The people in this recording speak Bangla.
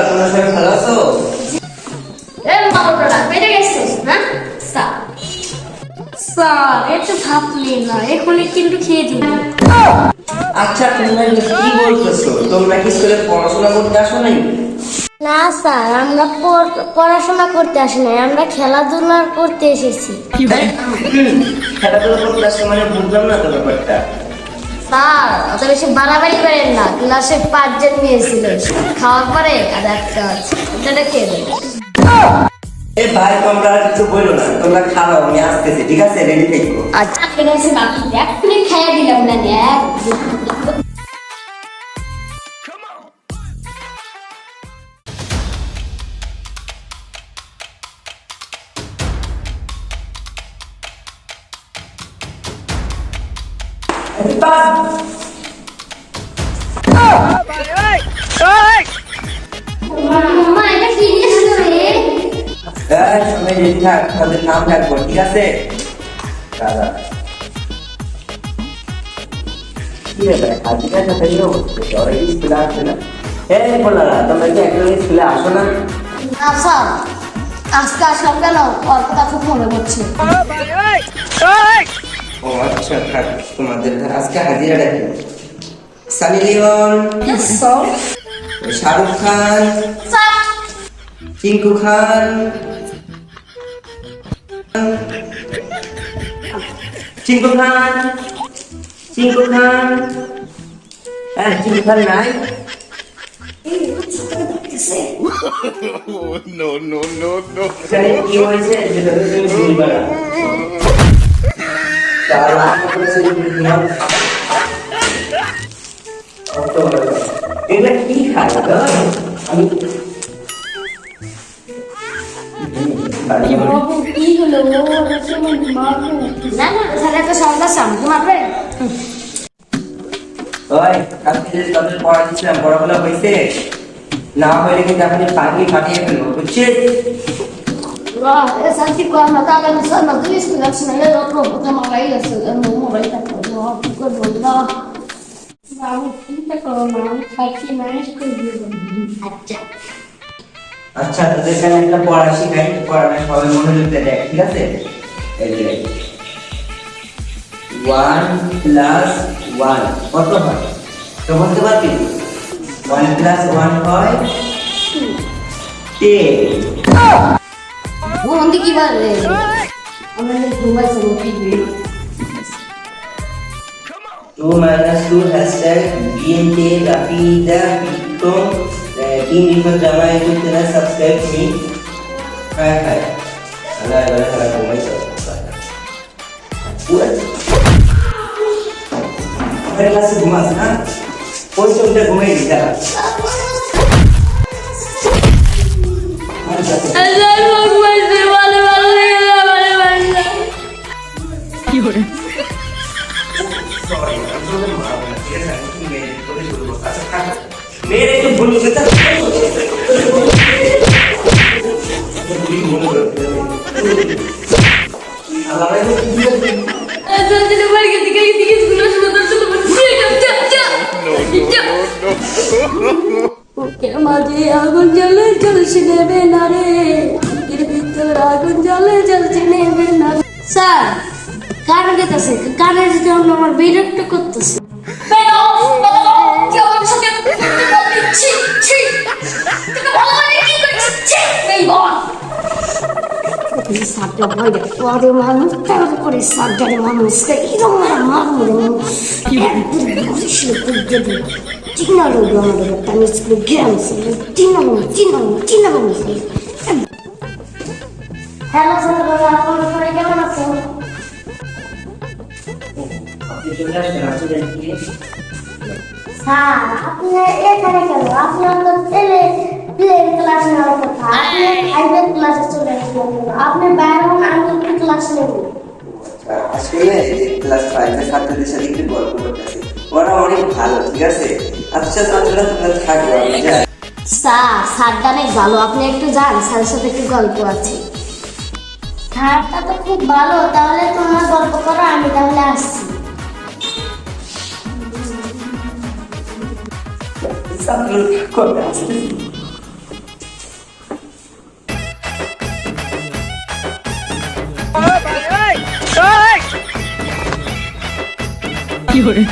তোমরা সবাই ভালো আছো? আচ্ছা তোমরা কি বলতেছো? তোমরা কি স্কুলে পড়াশোনা করতে আসো নাই? না স্যার, আমরা পড়াশোনা করতে আসি নাই, আমরা খেলাধুলা করতে এসেছি। খেলাধুলা করতে আসো মানে বুঝলাম না তো ব্যাপারটা। স্যার অত বেশি বাড়াবাড়ি করেন না, ক্লাসে 5 জন নিয়েছিল, খাওয়ার পরে আর একটা ওটা খেয়ে দেবো। এ ভাই তোমরা আর কিছু বলো না, তোমরা খাও, আমি আসতেছি, ঠিক আছে? রেডি থেকো। আচ্ছা ঠিক আছে, বাকি এক প্লেট খাইয়া দিলাম না এক। মামা এটা কি দিয়েছো রে? সবাই রেডি থাক, তাদের নাম ডাকবো, ঠিক আছে? দাদা কি ব্যাপার, আজকের সাথে নিয়ে বসছে, ওরা স্কুলে আসবে না? এই বলারা, তোমরা কি একদম স্কুলে আসো না? না স্যার, আজকে আসলাম কেন, ওর কথা খুব মনে পড়ছে। ও আচ্ছা, থাক, তোমাদের আজকে হাজিরা ডাকি। সানি লিওন, শাহরুখ খান, টিঙ্কু খান, টিঙ্কু খান, টিঙ্কু খান, হ্যাঁ টিঙ্কু খান নাই? No, no, no, no. এখানে কি হয়েছে সেটা তো তুমি বুঝবে না। তার আগে করেছে যে বুঝলাম। এটা কি খায় গো? আমি কি হলো? না না স্যার, এত সন্ধ্যা সামনে মারবে। ওই কালকে যে তাদের পড়া দিচ্ছিলাম, পড়াগুলো হয়েছে? না হইলে কিন্তু আপনি পাগলি ফাটিয়ে ফেলবো, বুঝছিস? Santi quando stava in sonno, tu riesci a essere troppo, ma lei adesso non vorrei tanto, no, no. Bravo, finta con la faccia mai così. আচ্ছা তোদের এখানে একটা পড়া শিখাই, পড়াটা সবাই মনোযোগ দিয়ে দেখ, ঠিক আছে? এই যে 1 + 1 কত হয়? তো বলতে পারবি? 1 + 1 হয় 10। Buondi chi vale? Amene ঘুমাই সব PB. 2 - 2 #BNT Rapida Pito 3 report জামাই করতে না, সাবস্ক্রাইব মি। হ্যাঁ হ্যাঁ আল্লাহ এবারে খেলা ঘুমাই সব পুরো মেরে ক্লাসে ঘুমাস না, পোস্ট উঠে ঘুমাই দিতা। मेरे तो भूल गया था। মাঝে আগুন জ্বলে জ্বলছে নেবে না রে, এর ভিতর আগুন জ্বলে জ্বলছে নেবে না। স্যার কানে গেতেছে, কানের জন্য আমার বিরক্ত করতেছে। হ্যালো স্যার, আপনারা সবাই কেমন আছেন? স্যার আপনি এখানে কেন? আপনার তো প্লেন ক্লাস নেওয়ার কথা, আপনি প্রাইভেট ক্লাসে চলে আসলেন, আপনি বাইরে আমি ক্লাস নেব। আসলে এই যে ক্লাস 5 এর ছাত্রদের সাথে একটু গল্প করতেছি, ওরা অনেক ভালো, ঠিক আছে? আচ্ছা ছাত্ররা তোমরা থাকো, আমি যাই। স্যার স্যারটা অনেক ভালো, আপনি একটু যান, স্যারের সাথে একটু গল্প আছে। স্যারটা তো খুব ভালো, তাহলে তোমরা গল্প করো, আমি তাহলে আসছি। ছাত্র কবে আসবে? কি hore